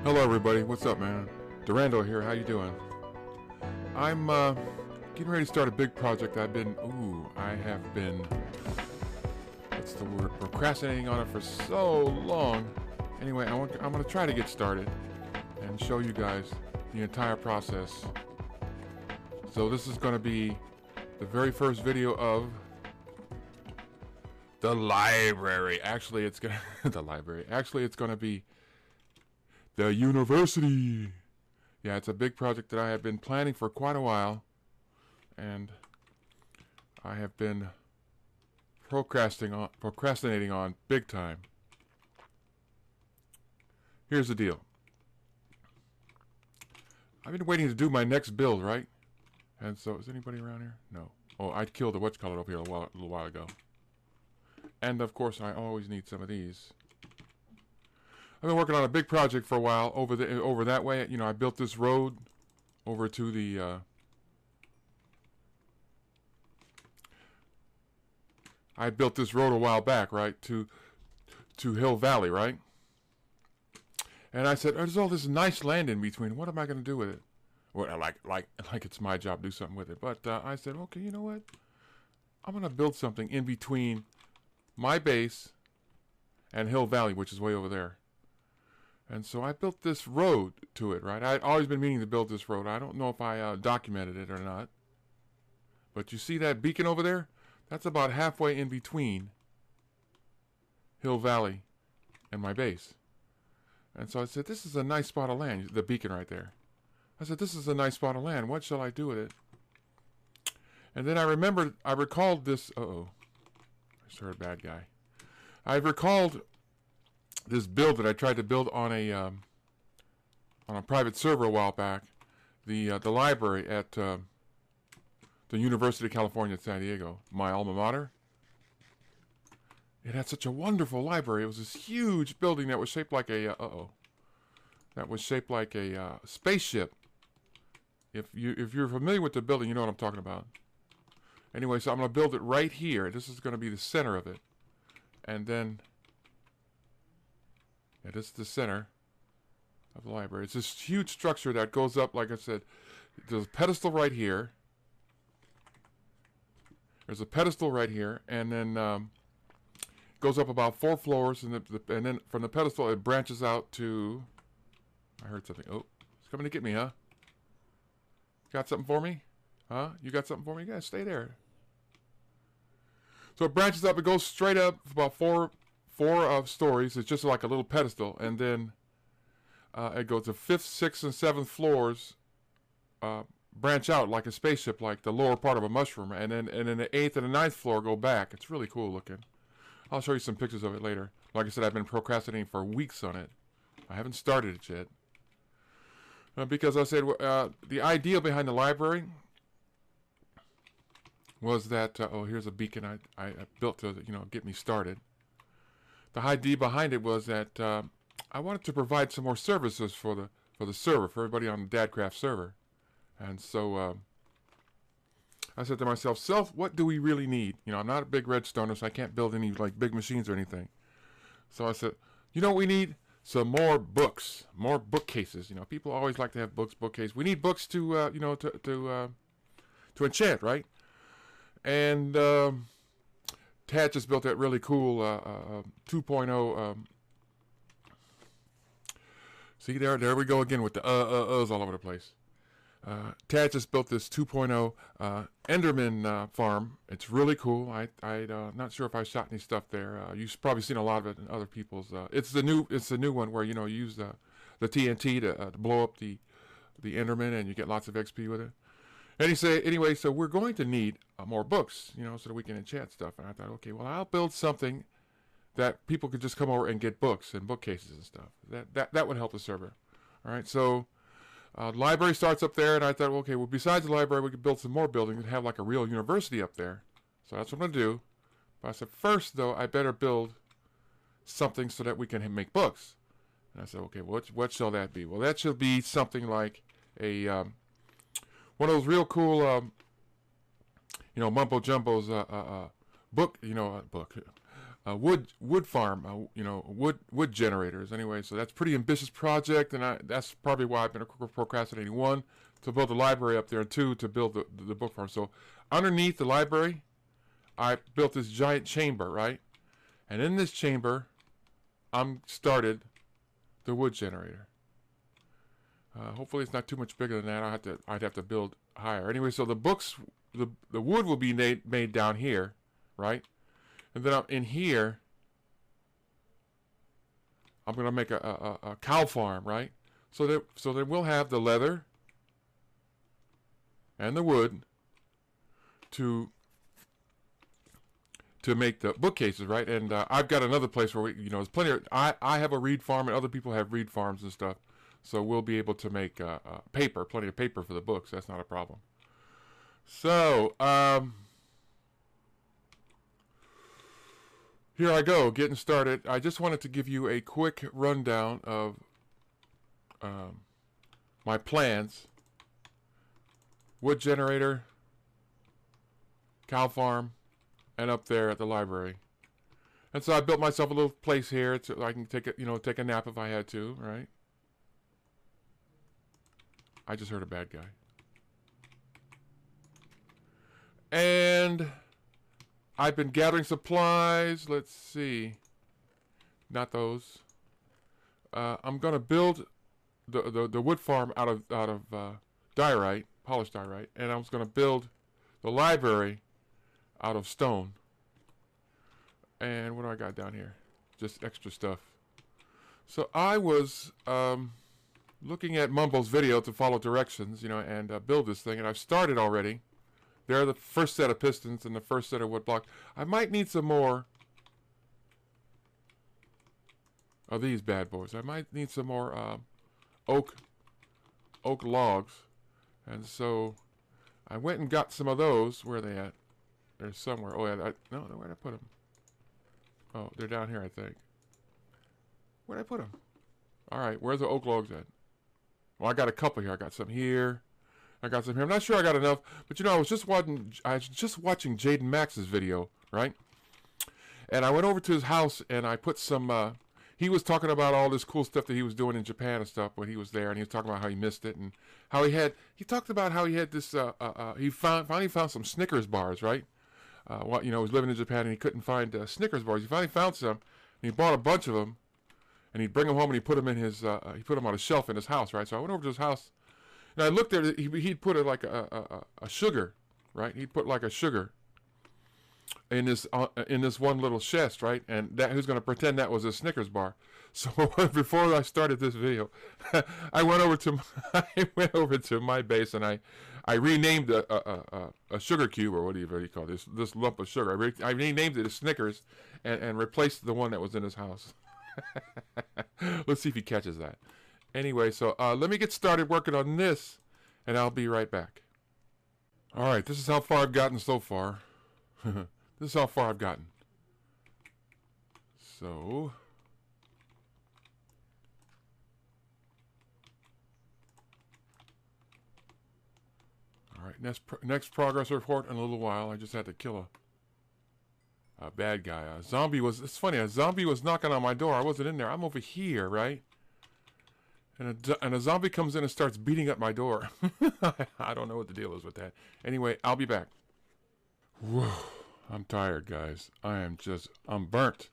Hello everybody, what's up man? Durando here, how you doing? I'm getting ready to start a big project. I have been, what's the word, procrastinating on it for so long. Anyway, I'm going to try to get started and show you guys the entire process. So this is going to be the very first video of the library. Actually, it's going to, the library. Actually, it's going to be the university. Yeah, it's a big project that I have been planning for quite a while, and I have been procrastinating on big time. Here's the deal. I've been waiting to do my next build, right? And so, is anybody around here? No. Oh, I killed the whatchamacallit over here a little while ago. And of course, I always need some of these. I've been working on a big project for a while over that way. You know, I built this road over to the I built this road a while back, right, to Hill Valley, right? And I said, there's all this nice land in between. What am I going to do with it? Well, like it's my job to do something with it. But I said, okay, you know what? I'm going to build something in between my base and Hill Valley, which is way over there. And so I built this road to it, right? I'd always been meaning to build this road. I don't know if I documented it or not. But you see that beacon over there? That's about halfway in between Hill Valley and my base. And so I said, this is a nice spot of land, the beacon right there. I said, this is a nice spot of land. What shall I do with it? And then I recalled this, I started a bad guy. I recalled this build that I tried to build on a private server a while back, the library at the University of California at San Diego, my alma mater. It had such a wonderful library. It was this huge building that was shaped like a spaceship. If you're familiar with the building, you know what I'm talking about. Anyway, so I'm going to build it right here. This is going to be the center of it, and then. Yeah, this is the center of the library. It's this huge structure that goes up, like I said, there's a pedestal right here. There's a pedestal right here, and then goes up about 4 floors, and then from the pedestal it branches out to. I heard something. Oh, it's coming to get me, huh? Got something for me? Huh? You got something for me? Yeah, stay there. So it branches up. It goes straight up about four stories. It's just like a little pedestal, and then it goes to 5th, 6th, and 7th floors. Branch out like a spaceship, like the lower part of a mushroom, and then the 8th and the 9th floor go back. It's really cool looking. I'll show you some pictures of it later. Like I said, I've been procrastinating for weeks on it. I haven't started it yet because I said the idea behind the library was that here's a beacon I built to get me started. The idea behind it was that I wanted to provide some more services for the server, for everybody on the Dadcraft server. And so I said to myself, what do we really need? You know, I'm not a big redstoner, so I can't build any like big machines or anything. So I said, you know what we need? Some more books, more bookcases. You know, people always like to have bookcases. We need books to to enchant, right? And Tad just built that really cool 2.0. See, there we go again with the uhs all over the place. Tad just built this 2.0 Enderman farm. It's really cool. I'm not sure if I shot any stuff there. You've probably seen a lot of it in other people's. It's the new one where you use the TNT to blow up the Enderman, and you get lots of XP with it. And he said, anyway, so we're going to need more books, so that we can enchant stuff. And I thought, okay, well, I'll build something that people could just come over and get books and bookcases and stuff. That would help the server. All right, so library starts up there, and I thought, okay, well, besides the library, we could build some more buildings and have like a real university up there. So that's what I'm going to do. But I said, first, though, I better build something so that we can make books. And I said, okay, well, what shall that be? Well, that should be something like a one of those real cool, mumbo jumbo's book, wood farm, wood generators. Anyway, so that's a pretty ambitious project, and that's probably why I've been procrastinating. One, to build the library up there, and two, to build the book farm. So underneath the library, I built this giant chamber, right? And in this chamber, I'm started the wood generator. Hopefully it's not too much bigger than that. I'd have to build higher. Anyway, so the books, the wood will be made down here, right? And then in here, I'm gonna make a cow farm, right? So that we'll have the leather and the wood to make the bookcases, right? And I've got another place where there's plenty of. I have a reed farm, and other people have reed farms and stuff. So we'll be able to make plenty of paper for the books. That's not a problem. So here I go, getting started. I just wanted to give you a quick rundown of my plans. Wood generator, cow farm, and up there at the library. And so I built myself a little place here so I can take a nap if I had to, right? I just heard a bad guy. And I've been gathering supplies. Let's see. Not those. I'm gonna build the wood farm out of diorite, polished diorite, and I was gonna build the library out of stone. And what do I got down here? Just extra stuff. So I was looking at Mumbo's video to follow directions, and build this thing, and I've started already. There are the first set of pistons and the first set of wood blocks. I might need some more of these bad boys. I might need some more oak logs, and so I went and got some of those. Where are they at? They're somewhere. Oh yeah, no, where'd I put them? Oh, they're down here, I think. Where'd I put them? All right, where's the oak logs at? Well, I got a couple here. I got some here. I got some here. I'm not sure I got enough, but I was just watching Jaden Max's video, right? And I went over to his house and I put some. He was talking about all this cool stuff that he was doing in Japan and stuff when he was there, and he was talking about how he missed it and how he talked about how he had this. He finally found some Snickers bars, right? He was living in Japan and he couldn't find Snickers bars. He finally found some, and he bought a bunch of them. And he'd bring them home and he put them in his. He put them on a shelf in his house, right? So I went over to his house, and I looked at it. He'd put it like a sugar, right? He'd put like a sugar in this one little chest, right? And that who's going to pretend that was a Snickers bar? So before I started this video, I went over to my base and I renamed a sugar cube, or what do you call this lump of sugar? I renamed it as Snickers and replaced the one that was in his house. Let's see if he catches that. Anyway, so let me get started working on this, and I'll be right back. All right, this is how far I've gotten so far. This is how far I've gotten. So, all right, next progress report in a little while. I just had to kill a bad guy. It's funny, a zombie was knocking on my door. I wasn't in there. I'm over here, right? And a zombie comes in and starts beating up my door. I don't know what the deal is with that. Anyway, I'll be back. Whew, I'm tired, guys. I'm burnt.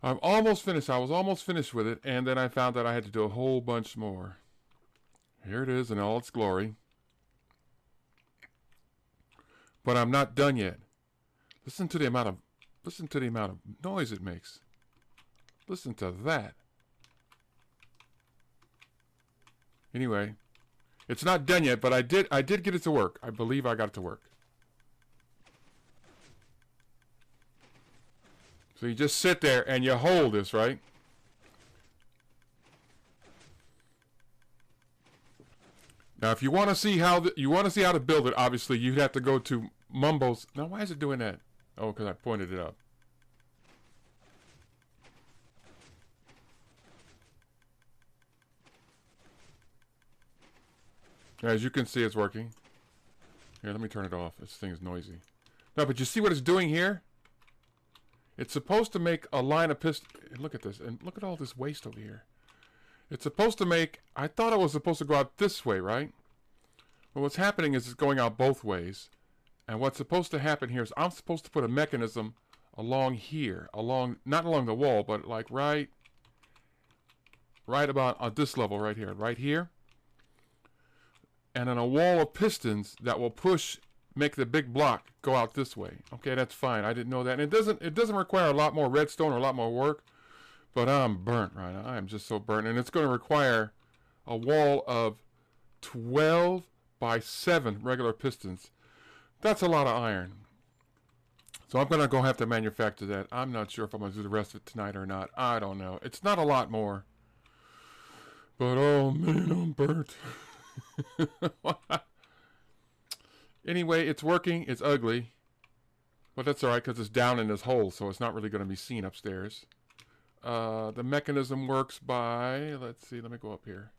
I'm almost finished. I was almost finished with it, and then I found that I had to do a whole bunch more. Here it is in all its glory. But I'm not done yet. Listen to the amount of noise it makes. Listen to that. Anyway, it's not done yet, but I did get it to work. I believe I got it to work. So you just sit there and you hold this, right? Now, if you want to see how to build it, obviously you'd have to go to Mumbo's. Now, why is it doing that? Oh, because I pointed it up. As you can see, it's working. Here, let me turn it off. This thing is noisy. No, but you see what it's doing here? It's supposed to make a line of piston. Look at this, and look at all this waste over here. It's supposed to make, I thought it was supposed to go out this way, right? But what's happening is it's going out both ways. And what's supposed to happen here is I'm supposed to put a mechanism along here, not along the wall, but like right about on this level right here. And then a wall of pistons that will make the big block go out this way. Okay, that's fine. I didn't know that. And it doesn't require a lot more redstone or a lot more work, but I'm burnt right now. I'm just so burnt. And it's going to require a wall of 12 by 7 regular pistons. That's a lot of iron. So I'm going to have to manufacture that. I'm not sure if I'm going to do the rest of it tonight or not. I don't know. It's not a lot more. But oh man, I'm burnt. Anyway, it's working. It's ugly. But that's alright because it's down in this hole, so it's not really going to be seen upstairs. The mechanism works by, let's see, let me go up here.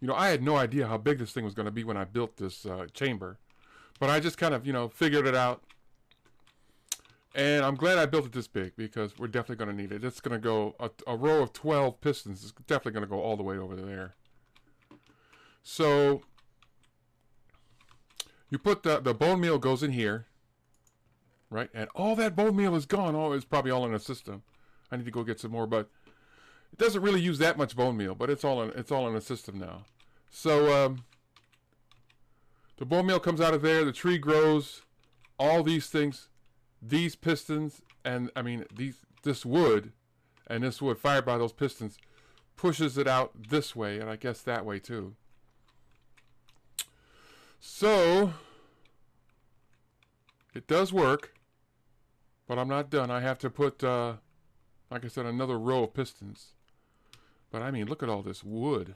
You know, I had no idea how big this thing was going to be when I built this chamber. But I just kind of, you know, figured it out. And I'm glad I built it this big because we're definitely going to need it. It's going to go, a row of 12 pistons is definitely going to go all the way over there. So, you put the bone meal goes in here. Right? And all that bone meal is gone. Oh, it's probably all in the system. I need to go get some more, but it doesn't really use that much bone meal, but it's all in the system now. So, the bone meal comes out of there, the tree grows, all these things, these pistons, and I mean, this wood, and this wood fired by those pistons, pushes it out this way, and I guess that way too. So, it does work, but I'm not done. I have to put, like I said, another row of pistons. But I mean, look at all this wood.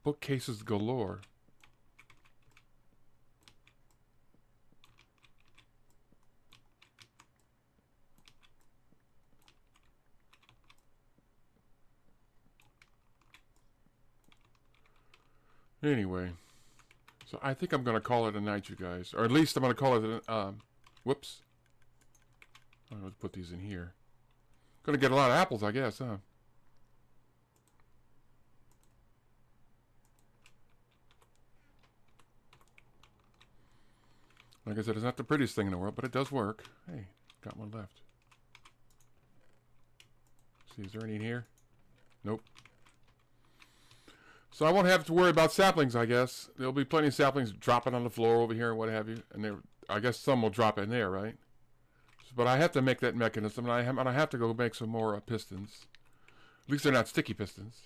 Bookcases galore. Anyway, so I think I'm going to call it a night, you guys. Or at least I'm going to call it whoops. I'm going to put these in here. Going to get a lot of apples, I guess, huh? Like I said, it's not the prettiest thing in the world, but it does work. Hey, got one left. See, is there any in here? Nope. So I won't have to worry about saplings, I guess. There'll be plenty of saplings dropping on the floor over here and what have you. And I guess some will drop in there, right? But I have to make that mechanism, and I have to go make some more pistons. At least they're not sticky pistons.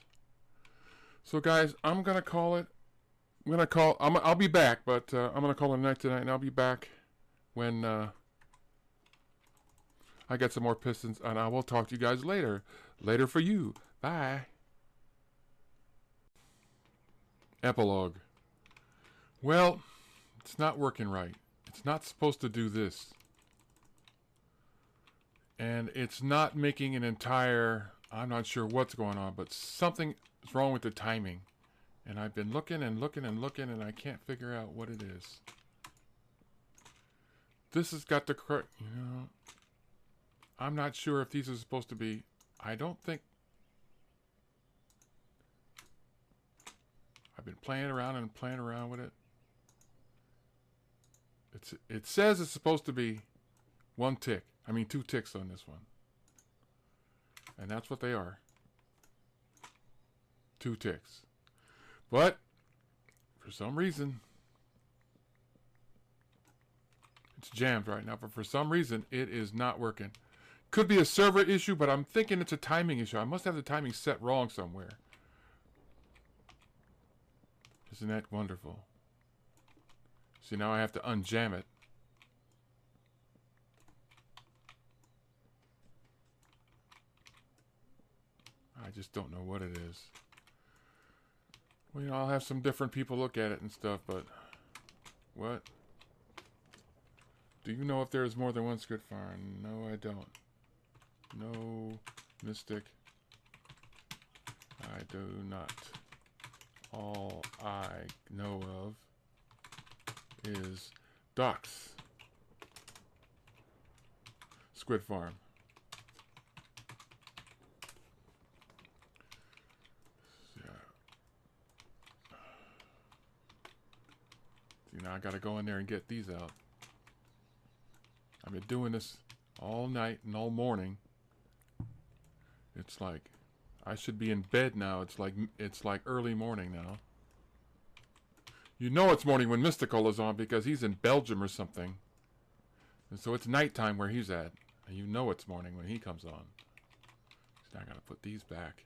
So guys, I'm gonna call it. I'll be back, but I'm gonna call it a night tonight, and I'll be back when I get some more pistons, and I will talk to you guys later. Later for you. Bye. Epilogue. Well, it's not working right. It's not supposed to do this. And it's not making an entire, I'm not sure what's going on, but something is wrong with the timing. And I've been looking and looking and looking, and I can't figure out what it is. This has got the correct, you know, I'm not sure if these are supposed to be, I don't think, I've been playing around and playing around with it. It says it's supposed to be 1 tick. I mean 2 ticks on this one. And that's what they are. 2 ticks. But, for some reason, it's jammed right now. But for some reason, it is not working. Could be a server issue, but I'm thinking it's a timing issue. I must have the timing set wrong somewhere. Isn't that wonderful? See, now I have to unjam it. I just don't know what it is. Well, you know, I'll have some different people look at it and stuff, but what? Do you know if there is more than one squid fire? No, I don't. No, mystic. I do not. All I know of is Docks Squid Farm. See, now I gotta go in there and get these out. I've been doing this all night and all morning. It's like I should be in bed now. It's like early morning now. You know it's morning when Mystical is on because he's in Belgium or something. And so it's nighttime where he's at. And you know it's morning when he comes on. So now I gotta put these back.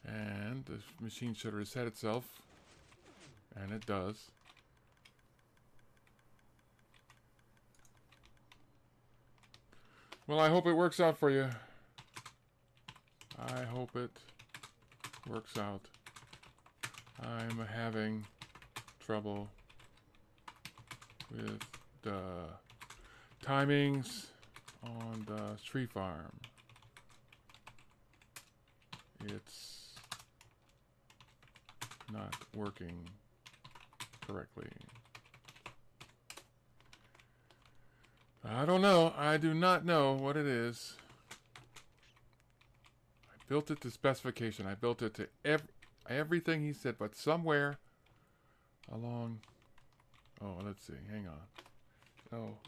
And the machine should reset itself. And it does. Well, I hope it works out for you. I hope it works out. I'm having trouble with the timings on the tree farm. It's not working correctly. I don't know. I do not know what it is. I built it to specification. I built it to everything he said, but somewhere along... Oh, let's see. Hang on. Oh.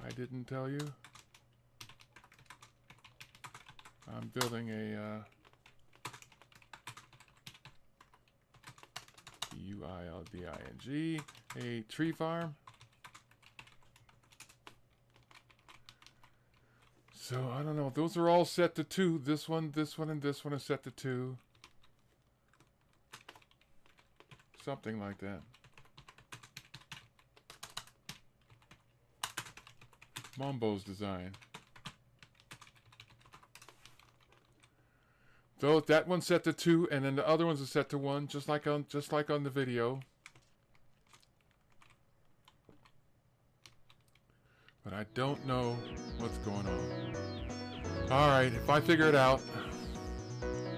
I didn't tell you. I'm building a... UILDING, a tree farm. So I don't know. Those are all set to 2. This one, and this one are set to 2. Something like that. Mombo's design. So that one's set to 2, and then the other ones are set to 1, just like on the video. But I don't know what's going on. Alright, if I figure it out,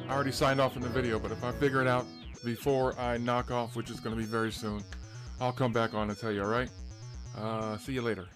I already signed off in the video, but if I figure it out before I knock off, which is going to be very soon, I'll come back on and tell you, alright? See you later.